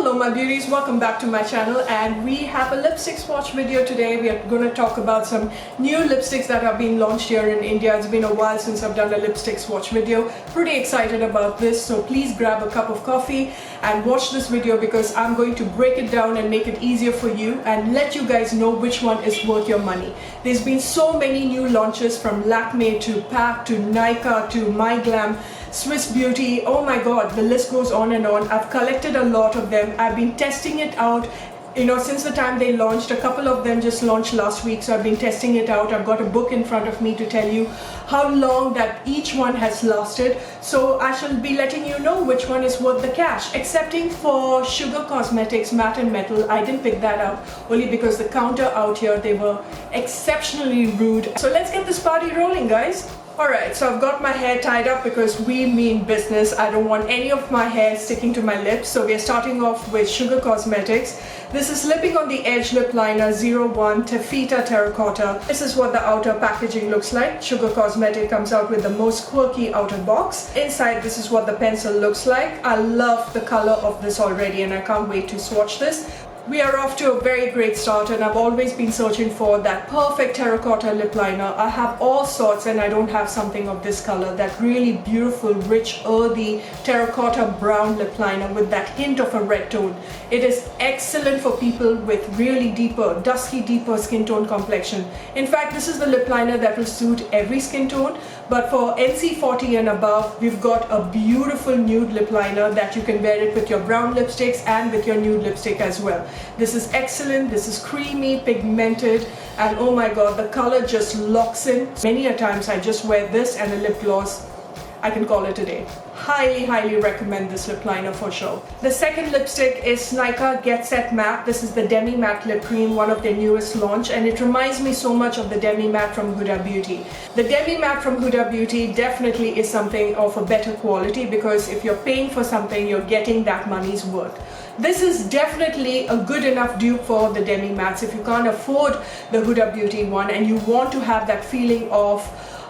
Hello my beauties, welcome back to my channel, and we have a lipstick swatch video today. We are going to talk about some new lipsticks that have been launched here in India. It's been a while since I've done a lipstick swatch video. Pretty excited about this, so please grab a cup of coffee and watch this video because I'm going to break it down and make it easier for you and let you guys know which one is worth your money. There's been so many new launches from Lakme to POUT to NYKAA to MyGland, Swiss Beauty, oh my god, the list goes on and on. I've collected a lot of them. I've been testing it out, since the time they launched. A couple of them just launched last week, so I've been testing it out. I've got a book in front of me to tell you how long that each one has lasted. So I shall be letting you know which one is worth the cash. Excepting for Sugar Cosmetics Matte and Metal, I didn't pick that up only because the counter out here, they were exceptionally rude. So let's get this party rolling, guys. Alright, so I've got my hair tied up because we mean business. I don't want any of my hair sticking to my lips. So we are starting off with Sugar Cosmetics. This is Lipping on the Edge Lip Liner 01 Taffeta Terracotta. This is what the outer packaging looks like. Sugar Cosmetics comes out with the most quirky outer box. Inside, this is what the pencil looks like. I love the color of this already and I can't wait to swatch this. We are off to a very great start, and I've always been searching for that perfect terracotta lip liner. I have all sorts and I don't have something of this color, that really beautiful, rich, earthy terracotta brown lip liner with that hint of a red tone. It is excellent for people with really deeper, dusky, deeper skin tone complexion. In fact, this is the lip liner that will suit every skin tone. But for NC40 and above, we've got a beautiful nude lip liner that you can wear it with your brown lipsticks and with your nude lipstick as well. This is excellent, this is creamy, pigmented, and oh my god, the color just locks in. Many a times I just wear this and a lip gloss, I can call it a day. Highly recommend this lip liner for sure. The second lipstick is NYKAA Get Set Matte. This is the Demi Matte Lip Cream, one of their newest launch, and it reminds me so much of the Demi Matte from Huda Beauty. The Demi Matte from Huda Beauty definitely is something of a better quality because if you're paying for something, you're getting that money's worth. This is definitely a good enough dupe for the Demi Mattes. If you can't afford the Huda Beauty one and you want to have that feeling of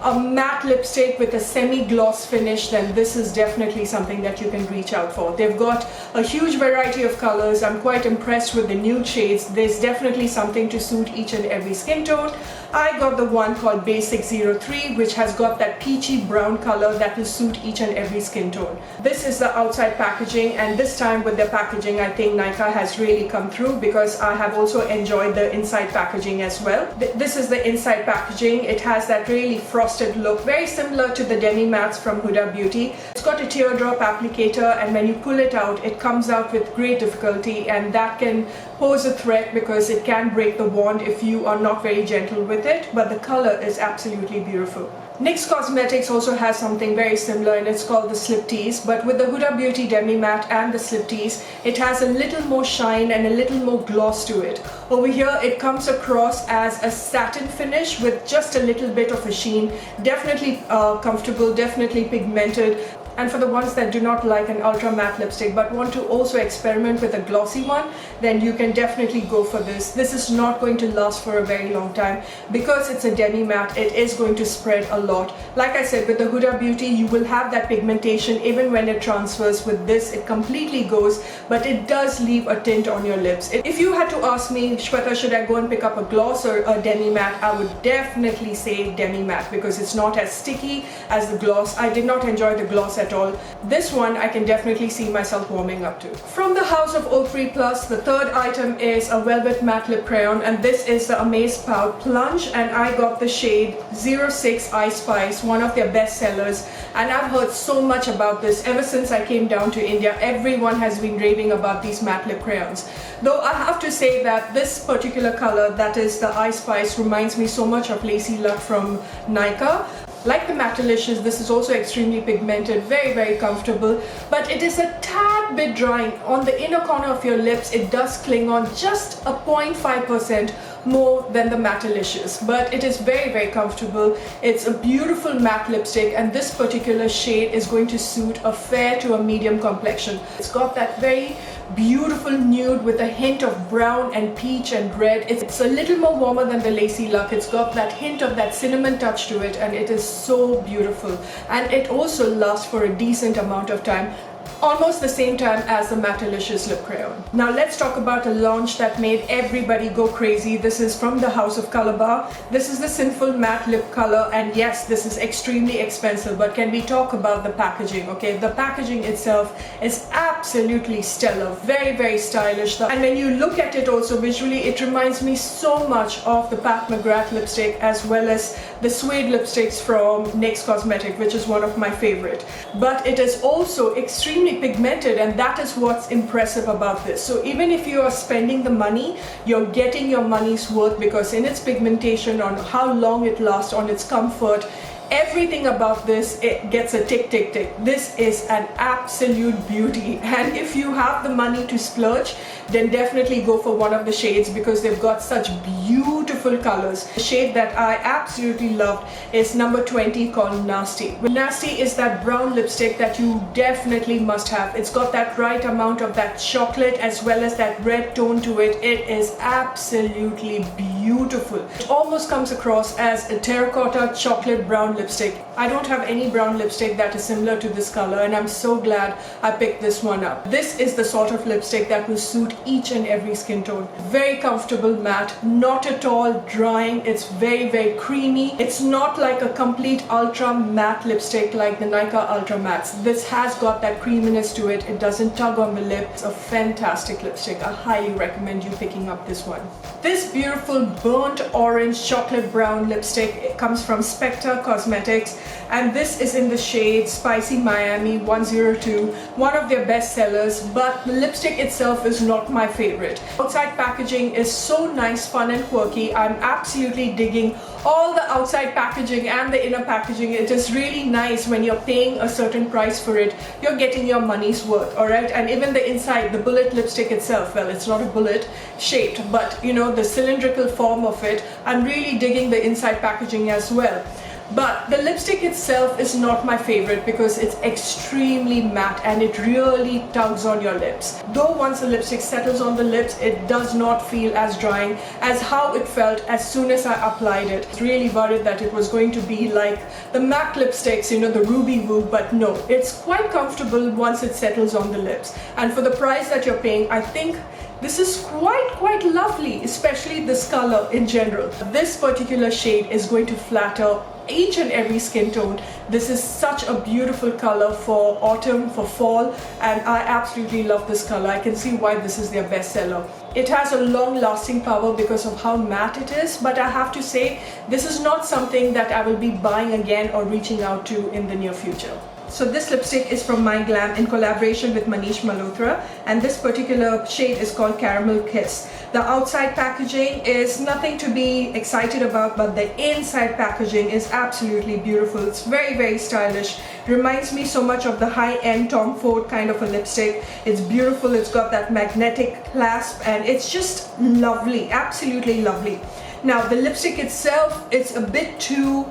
a matte lipstick with a semi-gloss finish, then this is definitely something that you can reach out for. They've got a huge variety of colors. I'm quite impressed with the nude shades. There's definitely something to suit each and every skin tone. I got the one called Basic 03, which has got that peachy brown color that will suit each and every skin tone. This is the outside packaging, and this time with their packaging, I think NYKAA has really come through because I have also enjoyed the inside packaging as well. This is the inside packaging. It has that really frosted look, very similar to the Demi Mattes from Huda Beauty. It's got a teardrop applicator, and when you pull it out, it comes out with great difficulty, and that can pose a threat because it can break the wand if you are not very gentle with it, but the color is absolutely beautiful. NYX Cosmetics also has something very similar, and it's called the Slip Tease, but with the Huda Beauty Demi Matte and the Slip Tease, it has a little more shine and a little more gloss to it. Over here, it comes across as a satin finish with just a little bit of a sheen. Definitely comfortable, definitely pigmented. And for the ones that do not like an ultra matte lipstick but want to also experiment with a glossy one, then you can definitely go for this. This is not going to last for a very long time because it's a demi matte. It is going to spread a lot. Like I said, with the Huda Beauty, you will have that pigmentation even when it transfers. With this, it completely goes, but it does leave a tint on your lips. If you had to ask me, Shweta, should I go and pick up a gloss or a demi matte, I would definitely say demi matte because it's not as sticky as the gloss. I did not enjoy the gloss at all. This one I can definitely see myself warming up to. From the house of O3 Plus, the third item is a velvet matte lip crayon, and this is the AMAZE POUT Plunge, and I got the shade 06 Ice Spice, one of their best sellers, and I've heard so much about this ever since I came down to India. Everyone has been raving about these matte lip crayons. Though I have to say that this particular color, that is the Ice Spice, reminds me so much of Lacy Luck from NYKAA. Like the Mattelicious, this is also extremely pigmented, very comfortable, but it is a tad bit drying. On the inner corner of your lips, it does cling on just a 0.5% more than the Mattelicious, but it is very comfortable. It's a beautiful matte lipstick, and this particular shade is going to suit a fair to a medium complexion. It's got that very beautiful nude with a hint of brown and peach and red. It's a little more warmer than the Lacy Luck. It's got that hint of that cinnamon touch to it, and it is so beautiful, and it also lasts for a decent amount of time. almost the same time as the Mattelicious lip crayon. Now let's talk about a launch that made everybody go crazy. This is from the house of Calabar. This is the SINFUL matte lip color, and yes, this is extremely expensive, but can we talk about the packaging? Okay, the packaging itself is absolutely stellar, very, very stylish, and when you look at it also visually, it reminds me so much of the Pat McGrath lipstick as well as the suede lipsticks from NYKAA Cosmetics, which is one of my favorite. But it is also extremely pigmented, and that is what's impressive about this. So even if you are spending the money, you're getting your money's worth, because in its pigmentation, on how long it lasts, on its comfort, everything about this, it gets a tick tick tick. This is an absolute beauty, and if you have the money to splurge, then definitely go for one of the shades, because they've got such beautiful colors. The shade that I absolutely loved is number 20, called Nasty. Nasty is that brown lipstick that you definitely must have. It's got that right amount of that chocolate as well as that red tone to it. It is absolutely beautiful. It almost comes across as a terracotta chocolate brown lipstick. I don't have any brown lipstick that is similar to this color, and I'm so glad I picked this one up. This is the sort of lipstick that will suit each and every skin tone. Very comfortable matte, not at all drying. It's very, very creamy. It's not like a complete ultra matte lipstick like the NYKAA Ultra Mattes. This has got that creaminess to it. It doesn't tug on the lip. It's a fantastic lipstick. I highly recommend you picking up this one. This beautiful burnt orange chocolate brown lipstick, it comes from Spectra Cosmetics, and this is in the shade Spicy Miami 102, one of their best sellers, but the lipstick itself is not my favorite. Outside packaging is so nice, fun and quirky. I'm absolutely digging all the outside packaging and the inner packaging. It is really nice. When you're paying a certain price for it, you're getting your money's worth, alright? And even the inside, the bullet lipstick itself, well, it's not a bullet shaped, but you know, the cylindrical form of it, I'm really digging the inside packaging as well. But the lipstick itself is not my favorite because it's extremely matte and it really tugs on your lips. Though once the lipstick settles on the lips, it does not feel as drying as how it felt as soon as I applied it. I was really worried that it was going to be like the MAC lipsticks, you know, the Ruby Woo, but no, it's quite comfortable once it settles on the lips. And for the price that you're paying, I think this is quite lovely, especially this color in general. This particular shade is going to flatter each and every skin tone. This is such a beautiful color for autumn, for fall, and I absolutely love this color. I can see why this is their bestseller. It has a long lasting power because of how matte it is, but I have to say this is not something that I will be buying again or reaching out to in the near future. So this lipstick is from MyGland in collaboration with MANISH MALHOTRA, and this particular shade is called Caramel Kiss. The outside packaging is nothing to be excited about, but the inside packaging is absolutely beautiful. It's very, very stylish. Reminds me so much of the high-end Tom Ford kind of a lipstick. It's beautiful. It's got that magnetic clasp, and it's just lovely, absolutely lovely. Now the lipstick itself, it's a bit too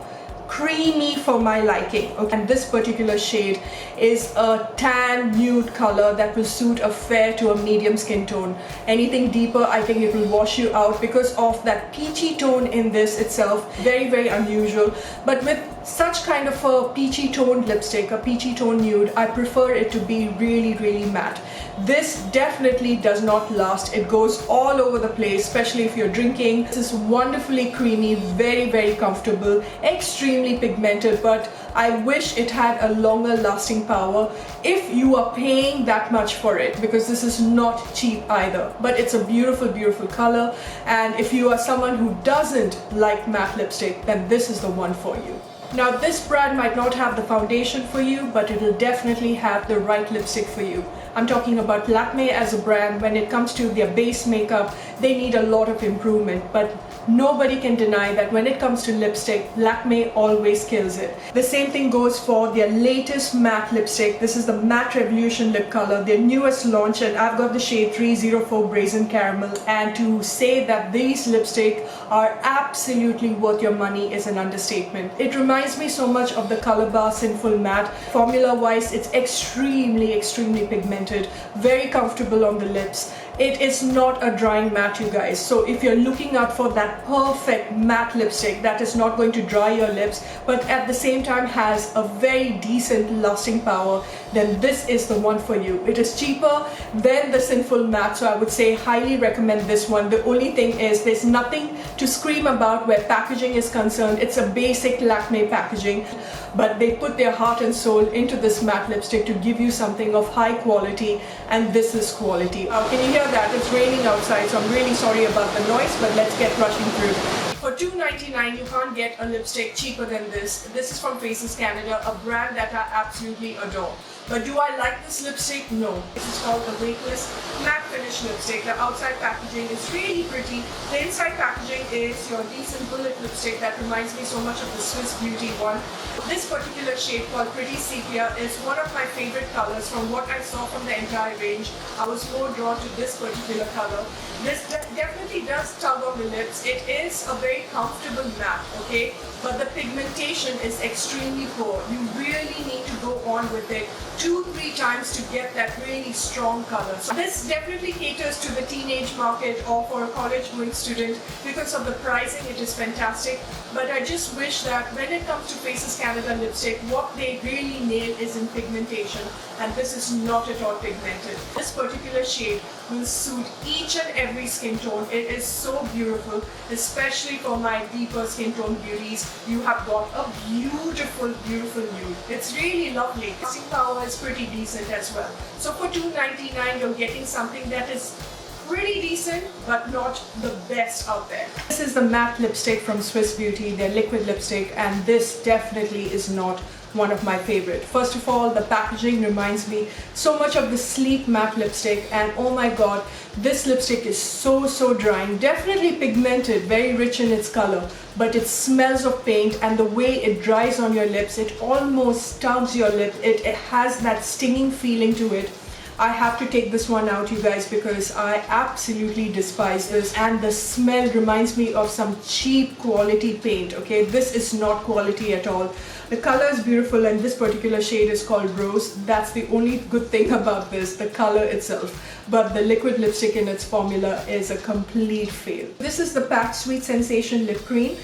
creamy for my liking. Okay. And this particular shade is a tan nude color that will suit a fair to a medium skin tone. Anything deeper, I think it will wash you out because of that peachy tone in this itself. Very, very unusual. But with such kind of a peachy toned lipstick, a peachy toned nude, I prefer it to be really, really matte. This definitely does not last. It goes all over the place, especially if you're drinking. This is wonderfully creamy, very, very comfortable, extremely pigmented, but I wish it had a longer lasting power if you are paying that much for it, because this is not cheap either. But it's a beautiful, beautiful color, and if you are someone who doesn't like matte lipstick, then this is the one for you. Now this brand might not have the foundation for you, but it will definitely have the right lipstick for you. I'm talking about Lakme as a brand. When it comes to their base makeup, they need a lot of improvement, but nobody can deny that when it comes to lipstick, Lakme always kills it. The same thing goes for their latest matte lipstick. This is the Matte Revolution lip color, their newest launch, and I've got the shade 304 Brazen Caramel, and to say that these lipstick are absolutely worth your money is an understatement. It reminds me so much of the Calabar SINFUL Matte. Formula wise, it's extremely, extremely pigmented, very comfortable on the lips. It is not a drying matte, you guys. So if you're looking out for that perfect matte lipstick that is not going to dry your lips but at the same time has a very decent lasting power, then this is the one for you. It is cheaper than the SINFUL matte, so I would say highly recommend this one. The only thing is there's nothing to scream about where packaging is concerned. It's a basic Lakme packaging, but they put their heart and soul into this matte lipstick to give you something of high quality, and this is quality. Can you hear that? It's raining outside, so I'm really sorry about the noise, but let's get rushing through. For $2.99 you can't get a lipstick cheaper than this. This is from Faces Canada, a brand that I absolutely adore. But do I like this lipstick? No. This is called the Weightless Matte Finish Lipstick. The outside packaging is really pretty. The inside packaging is your decent bullet lipstick that reminds me so much of the Swiss Beauty one. This particular shade called Pretty Sepia is one of my favorite colors. From what I saw from the entire range, I was more drawn to this particular color. This definitely does tug on the lips. It is a very comfortable matte, okay? But the pigmentation is extremely poor. You really need to go on with it 2-3 times to get that really strong color. So this definitely caters to the teenage market or for a college going student. Because of the pricing, it is fantastic. But I just wish that when it comes to Faces Canada lipstick, what they really nail is in pigmentation, and this is not at all pigmented. This particular shade will suit each and every skin tone. It is so beautiful, especially for my deeper skin tone beauties. You have got a beautiful, beautiful nude. It's really lovely. Lasting power is pretty decent as well. So for $2.99 you're getting something that is pretty decent but not the best out there. This is the matte lipstick from Swiss Beauty, their liquid lipstick, and this definitely is not one of my favorite. First of all, the packaging reminds me so much of the Sleep matte lipstick, and oh my god, this lipstick is so drying. Definitely pigmented, very rich in its color, but it smells of paint, and the way it dries on your lips, it almost tugs your lip. It has that stinging feeling to it. I have to take this one out, you guys, because I absolutely despise this, and the smell reminds me of some cheap quality paint, okay? This is not quality at all. The color is beautiful, and this particular shade is called Rose. That's the only good thing about this, the color itself. But the liquid lipstick in its formula is a complete fail. This is the POUT Sweet Sensation Lip Cream,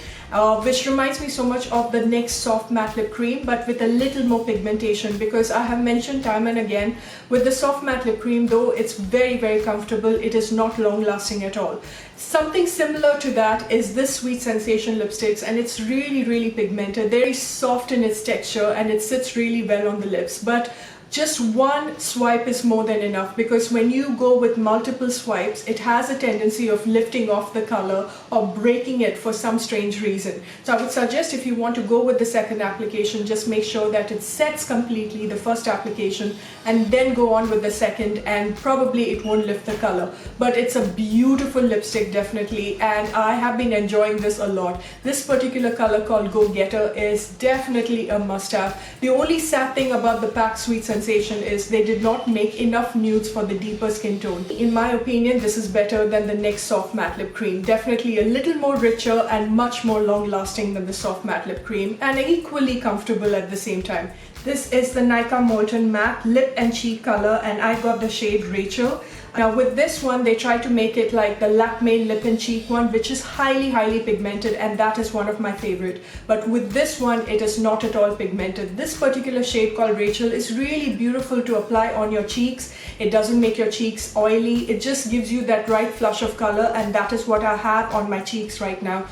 which reminds me so much of the NYX Soft Matte Lip Cream, but with a little more pigmentation, because I have mentioned time and again, with the Soft Matte Lip Cream, though it's very comfortable, it is not long lasting at all. Something similar to that is this Sweet Sensation lipsticks, and it's really pigmented, very soft in its texture, and it sits really well on the lips. But just one swipe is more than enough, because when you go with multiple swipes, it has a tendency of lifting off the color or breaking it for some strange reason. So I would suggest, if you want to go with the second application, just make sure that it sets completely, the first application, and then go on with the second, and probably it won't lift the color. But it's a beautiful lipstick, definitely, and I have been enjoying this a lot. This particular color called Go Getter is definitely a must-have. The only sad thing about the POUT Sweet Sensation is they did not make enough nudes for the deeper skin tone. In my opinion, this is better than the NYX Soft Matte Lip Cream. Definitely a little more richer and much more long lasting than the Soft Matte Lip Cream, and equally comfortable at the same time. This is the Nikon Morton Matte Lip and Cheek color, and I got the shade Rachel. Now with this one, they try to make it like the Lakme Lip and Cheek one, which is highly pigmented, and that is one of my favorite. But with this one, it is not at all pigmented. This particular shade called Rachel is really beautiful to apply on your cheeks. It doesn't make your cheeks oily. It just gives you that right flush of color, and that is what I have on my cheeks right now.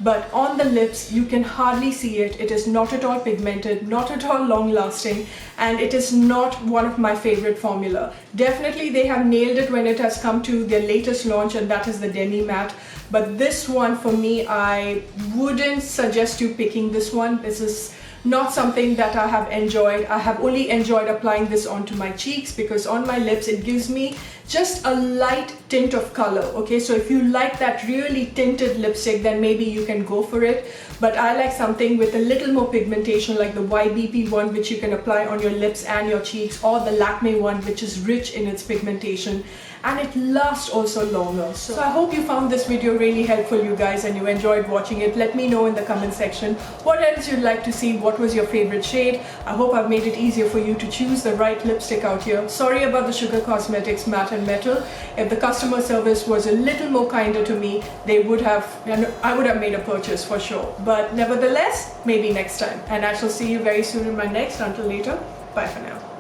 But on the lips, you can hardly see it. It is not at all pigmented, not at all long lasting, and it is not one of my favorite formula. Definitely they have nailed it when it has come to their latest launch, and that is the DEMI matte. But this one, for me, I wouldn't suggest you picking this one. This is not something that I have enjoyed. I have only enjoyed applying this onto my cheeks, because on my lips it gives me just a light tint of color. Okay, so if you like that really tinted lipstick, then maybe you can go for it. But I like something with a little more pigmentation, like the YBP one, which you can apply on your lips and your cheeks, or the Lakme one, which is rich in its pigmentation, and it lasts also longer. So I hope you found this video really helpful, you guys, and you enjoyed watching it. Let me know in the comment section what else you'd like to see, what what was your favorite shade. I hope I've made it easier for you to choose the right lipstick out here. Sorry about the Sugar Cosmetics Matte and Metal. If the customer service was a little more kinder to me, I would have made a purchase for sure. But nevertheless, maybe next time. And I shall see you very soon in my next. Until later, bye for now.